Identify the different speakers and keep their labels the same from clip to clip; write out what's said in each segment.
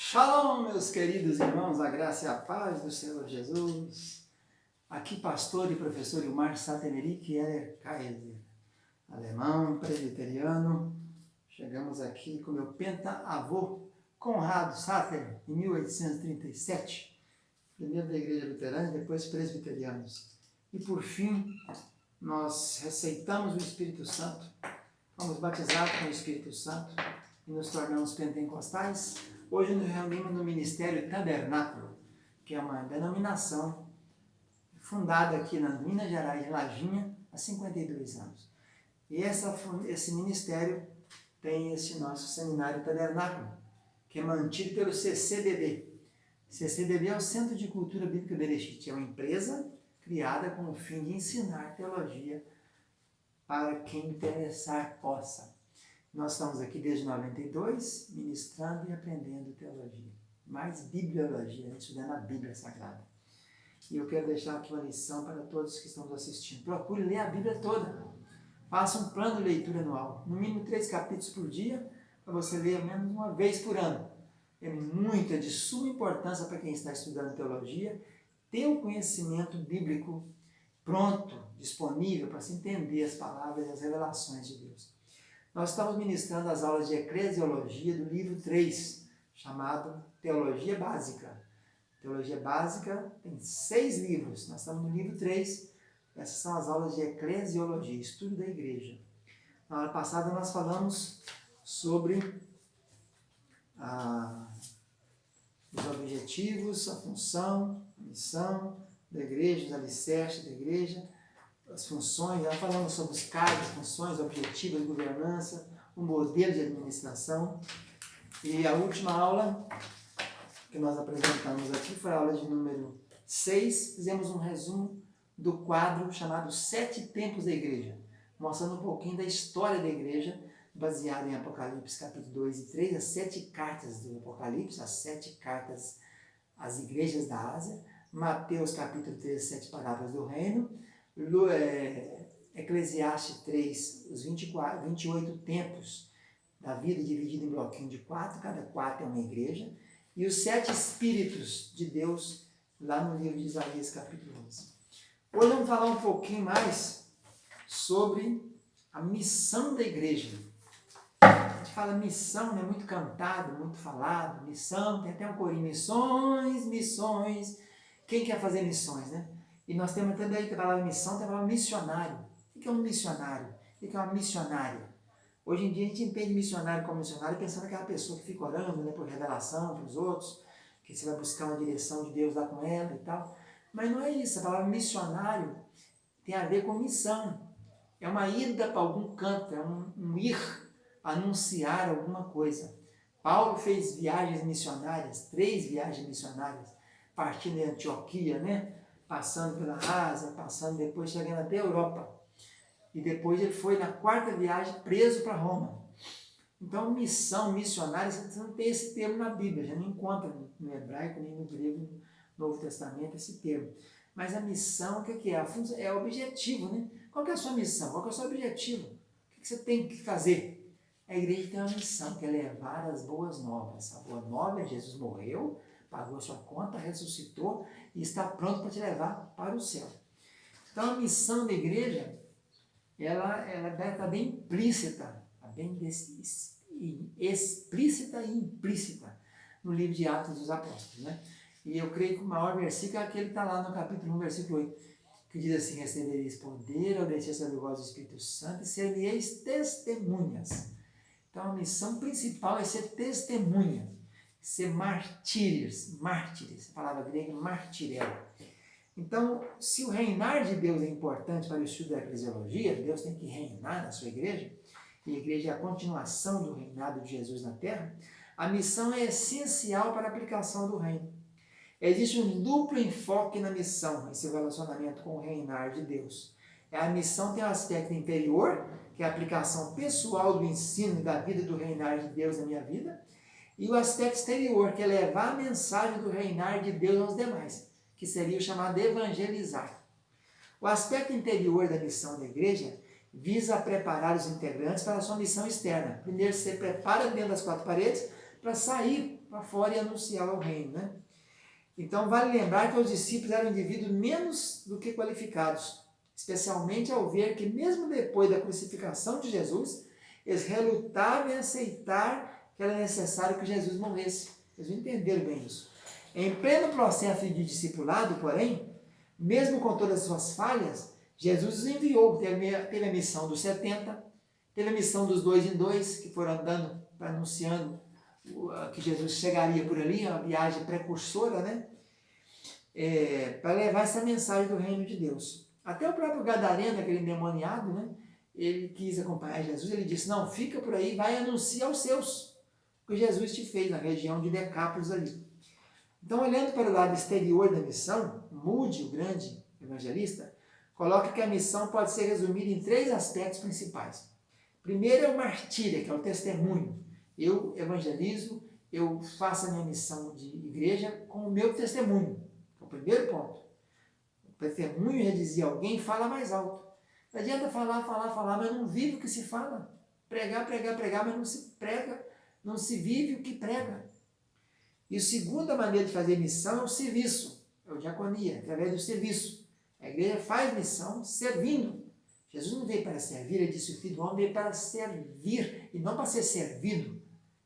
Speaker 1: Shalom, meus queridos irmãos, a graça e a paz do Senhor Jesus. Aqui, pastor e professor Ilmar Satemeric Heller Kaiser, alemão, presbiteriano. Chegamos aqui com meu penta-avô, Conrado Sater, em 1837, primeiro da Igreja Luterana e depois presbiterianos. E por fim, nós receitamos o Espírito Santo, fomos batizados com o Espírito Santo e nos tornamos pentecostais. Hoje nos reunimos no Ministério Tabernáculo, que é uma denominação fundada aqui nas Minas Gerais, em Lajinha, há 52 anos. E esse ministério tem esse nosso Seminário Tabernáculo, que é mantido pelo CCBB. CCBB é o Centro de Cultura Bíblica Bereshit, é uma empresa criada com o fim de ensinar teologia para quem interessar possa. Nós estamos aqui desde 92, ministrando e aprendendo teologia, mais bibliologia, estudando a Bíblia Sagrada. E eu quero deixar aqui uma lição para todos que estão nos assistindo. Procure ler a Bíblia toda. Faça um plano de leitura anual, no mínimo 3 capítulos por dia, para você ler ao menos uma vez por ano. É de suma importância para quem está estudando teologia, ter um conhecimento bíblico pronto, disponível para se entender as palavras e as revelações de Deus. Nós estamos ministrando as aulas de eclesiologia do livro 3, chamado Teologia Básica. Teologia Básica tem 6 livros, nós estamos no livro 3, essas são as aulas de eclesiologia, estudo da igreja. Na aula passada nós falamos sobre os objetivos, a função, a missão da igreja, os alicerces da igreja, as funções, já falamos sobre os cargos, funções, objetivos de governança, o modelo de administração. E a última aula que nós apresentamos aqui foi a aula de número 6, fizemos um resumo do quadro chamado 7 Tempos da Igreja, mostrando um pouquinho da história da igreja, baseado em Apocalipse capítulo 2 e 3, as 7 cartas do Apocalipse, as 7 cartas às igrejas da Ásia, Mateus capítulo 3, 7 palavras do reino, Eclesiastes 3, os 28 tempos da vida dividido em bloquinho de 4, cada 4 é uma igreja, e os 7 Espíritos de Deus, lá no livro de Isaías capítulo 11. Hoje vamos falar um pouquinho mais sobre a missão da igreja. A gente fala missão, né? Muito cantado, muito falado, missão, tem até um corinho, missões, missões. Quem quer fazer missões, né? E nós temos também a palavra missão, tem a palavra missionário. O que é um missionário? O que é uma missionária? Hoje em dia a gente entende missionário como missionário pensando aquela pessoa que fica orando, né, por revelação para os outros, que você vai buscar uma direção de Deus lá com ela e tal. Mas não é isso, a palavra missionário tem a ver com missão. É uma ida para algum canto, é um ir anunciar alguma coisa. Paulo fez viagens missionárias, 3 viagens missionárias, partindo de Antioquia, né? Passando pela Ásia, passando depois, chegando até a Europa. E depois ele foi na 4ª viagem preso para Roma. Então, missão, missionária, você não tem esse termo na Bíblia, já não encontra no hebraico, nem no grego, no Novo Testamento, esse termo. Mas a missão, o que é? A função, é o objetivo, né? Qual que é a sua missão? Qual que é o seu objetivo? O que você tem que fazer? A igreja tem uma missão, que é levar as boas novas. A boa nova é Jesus morreu, pagou a sua conta, ressuscitou e está pronto para te levar para o céu. Então a missão da igreja, ela está bem implícita, está bem explícita e implícita no livro de Atos dos Apóstolos, né? E eu creio que o maior versículo é aquele que está lá no capítulo 1, versículo 8, que diz assim: recebereis poder ao descer sobre vós o Espírito Santo e sereis testemunhas. Então a missão principal é ser testemunha, ser mártires, a palavra grega é martirel. Então, se o reinar de Deus é importante para o estudo da eclesiologia, Deus tem que reinar na sua igreja, e a igreja é a continuação do reinado de Jesus na terra, a missão é essencial para a aplicação do reino. Existe um duplo enfoque na missão, esse relacionamento com o reinar de Deus. A missão tem um aspecto interior, que é a aplicação pessoal do ensino e da vida do reinar de Deus na minha vida, e o aspecto exterior, que é levar a mensagem do reinar de Deus aos demais, que seria o chamado evangelizar. O aspecto interior da missão da igreja visa preparar os integrantes para a sua missão externa. Primeiro, você prepara dentro das 4 paredes para sair para fora e anunciar o reino, né? Então, vale lembrar que os discípulos eram indivíduos menos do que qualificados, especialmente ao ver que, mesmo depois da crucificação de Jesus, eles relutavam em aceitar que era necessário que Jesus morresse. Eles entenderam bem isso. Em pleno processo de discipulado, porém, mesmo com todas as suas falhas, Jesus os enviou. Teve a missão dos 70, teve a missão dos 2 em 2, que foram andando, anunciando que Jesus chegaria por ali, uma viagem precursora, né? Para levar essa mensagem do reino de Deus. Até o próprio Gadareno, aquele endemoniado, né? Ele quis acompanhar Jesus, ele disse, não, fica por aí, vai anunciar aos seus, o que Jesus te fez na região de Decápolis ali. Então, olhando para o lado exterior da missão, Moody, o grande evangelista, coloca que a missão pode ser resumida em 3 aspectos principais. Primeiro é o martírio, que é o testemunho. Eu evangelizo, eu faço a minha missão de igreja com o meu testemunho. É o primeiro ponto. O testemunho, já dizia alguém, fala mais alto. Não adianta falar, mas não vive o que se fala. Pregar, mas não se prega, não se vive o que prega. E a segunda maneira de fazer missão é o serviço, é o diaconia, através do serviço. A igreja faz missão servindo. Jesus não veio para servir, ele disse, o Filho do Homem veio para servir e não para ser servido.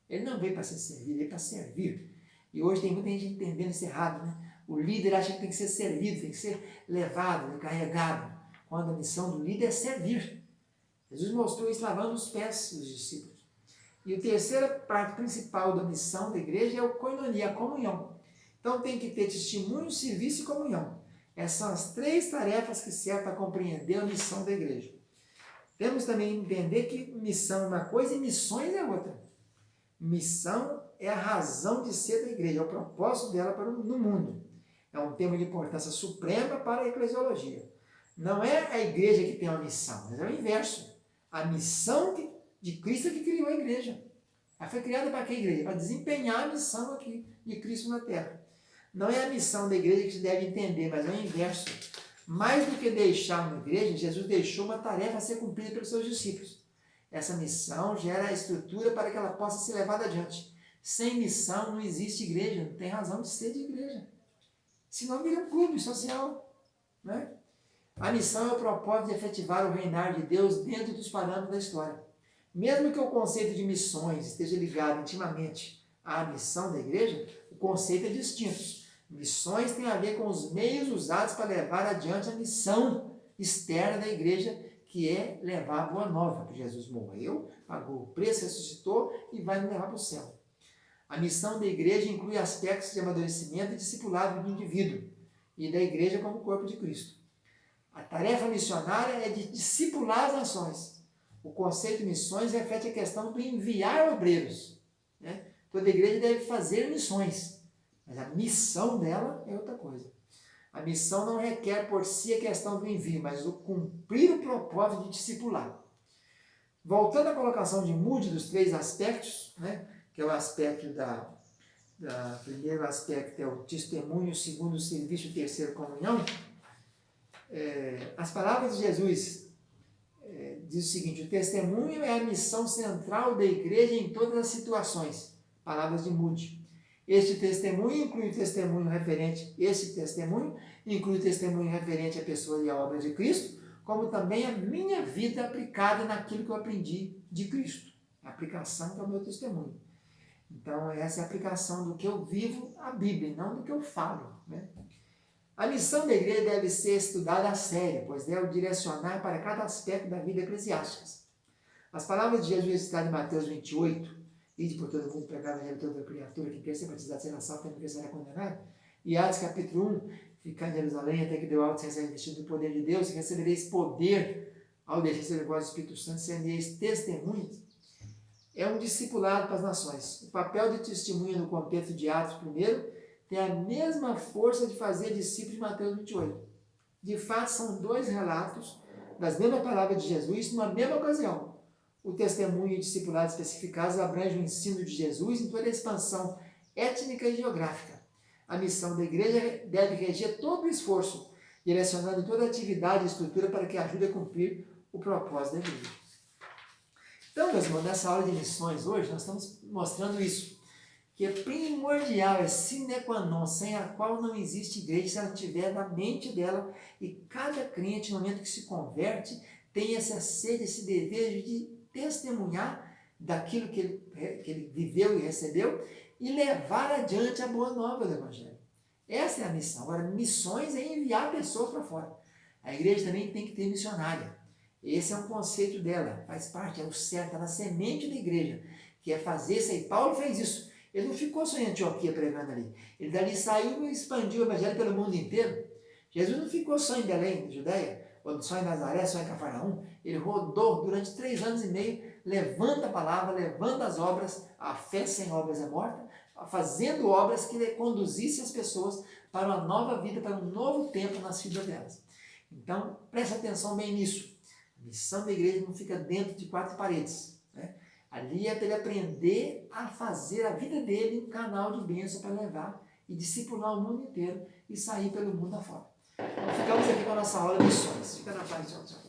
Speaker 1: Ele não veio para ser servido, ele veio para servir. E hoje tem muita gente entendendo isso errado, né? O líder acha que tem que ser servido, tem que ser levado, carregado, quando a missão do líder é servir. Jesus mostrou isso lavando os pés dos discípulos. E a terceira parte principal da missão da igreja é o koinonia, a comunhão. Então tem que ter testemunho, serviço e comunhão. Essas são as 3 tarefas que servem para compreender a missão da igreja. Temos também que entender que missão é uma coisa e missões é outra. Missão é a razão de ser da igreja, é o propósito dela no mundo. É um tema de importância suprema para a eclesiologia. Não é a igreja que tem uma missão, mas é o inverso. A missão de Cristo que criou a igreja. Ela foi criada para que a igreja? Para desempenhar a missão aqui de Cristo na terra. Não é a missão da igreja que se deve entender, mas é o inverso. Mais do que deixar uma igreja, Jesus deixou uma tarefa a ser cumprida pelos seus discípulos. Essa missão gera a estrutura para que ela possa ser levada adiante. Sem missão não existe igreja, não tem razão de ser de igreja. Senão vira um clube social, né? A missão é o propósito de efetivar o reinar de Deus dentro dos parâmetros da história. Mesmo que o conceito de missões esteja ligado intimamente à missão da igreja, o conceito é distinto. Missões têm a ver com os meios usados para levar adiante a missão externa da igreja, que é levar a boa nova, que Jesus morreu, pagou o preço, ressuscitou e vai nos levar para o céu. A missão da igreja inclui aspectos de amadurecimento e discipulado do indivíduo e da igreja como corpo de Cristo. A tarefa missionária é de discipular as nações. O conceito de missões reflete a questão do enviar obreiros, né? Toda igreja deve fazer missões, mas a missão dela é outra coisa. A missão não requer por si a questão do envio, mas o cumprir o propósito de discipular. Voltando à colocação de Moody dos 3 aspectos, né? Que é o aspecto primeiro aspecto é o testemunho, o segundo o serviço, o terceiro comunhão. As palavras de Jesus diz o seguinte: o testemunho é a missão central da igreja em todas as situações. Palavras de Moody. Esse testemunho inclui o testemunho referente à pessoa e à obra de Cristo, como também a minha vida aplicada naquilo que eu aprendi de Cristo. A aplicação que é o meu testemunho. Então, essa é a aplicação do que eu vivo à Bíblia, não do que eu falo, né? A missão da igreja deve ser estudada a sério, pois deve direcionar para cada aspecto da vida eclesiástica. As palavras de Jesus citadas em Mateus 28, ide por todo mundo, pregar o evangelho a toda criatura, que quer ser batizado será salvo, quem não quer será condenado. E Atos capítulo 1, ficar em Jerusalém até que deu alto, se recebe vestido do poder de Deus, e recebereis poder ao deixar ser voz do Espírito Santo, sereis testemunhas. É um discipulado para as nações. O papel de testemunha no contexto de Atos 1 tem a mesma força de fazer discípulos de Mateus 28. De fato, são 2 relatos das mesmas palavras de Jesus numa mesma ocasião. O testemunho e discipulado especificados abrangem o ensino de Jesus em toda a expansão étnica e geográfica. A missão da igreja deve reger todo o esforço, direcionando toda a atividade e estrutura para que ajude a cumprir o propósito da igreja. Então, meus irmãos, nessa aula de missões hoje, nós estamos mostrando isso. que é primordial, é sine qua non, sem a qual não existe igreja, se ela estiver na mente dela, e cada crente, no momento que se converte, tem essa sede, esse desejo de testemunhar daquilo que ele viveu e recebeu, e levar adiante a boa nova do Evangelho. Essa é a missão. Agora, missões é enviar pessoas para fora. A igreja também tem que ter missionária. Esse é um conceito dela, faz parte, é o certo, é na semente da igreja, que é fazer isso aí. Paulo fez isso. Ele não ficou só em Antioquia pregando ali. Ele dali saiu e expandiu o evangelho pelo mundo inteiro. Jesus não ficou só em Belém, na Judéia, ou só em Nazaré, só em Cafarnaum. Ele rodou durante 3 anos e meio, levando a palavra, levando as obras. A fé sem obras é morta, fazendo obras que conduzissem as pessoas para uma nova vida, para um novo tempo nas vidas delas. Então, preste atenção bem nisso. A missão da igreja não fica dentro de 4 paredes, né? Ali é para ele aprender a fazer a vida dele um canal de bênção para levar e discipular o mundo inteiro e sair pelo mundo afora. Então, ficamos aqui com a nossa aula de missões. Fica na paz, tchau, tchau.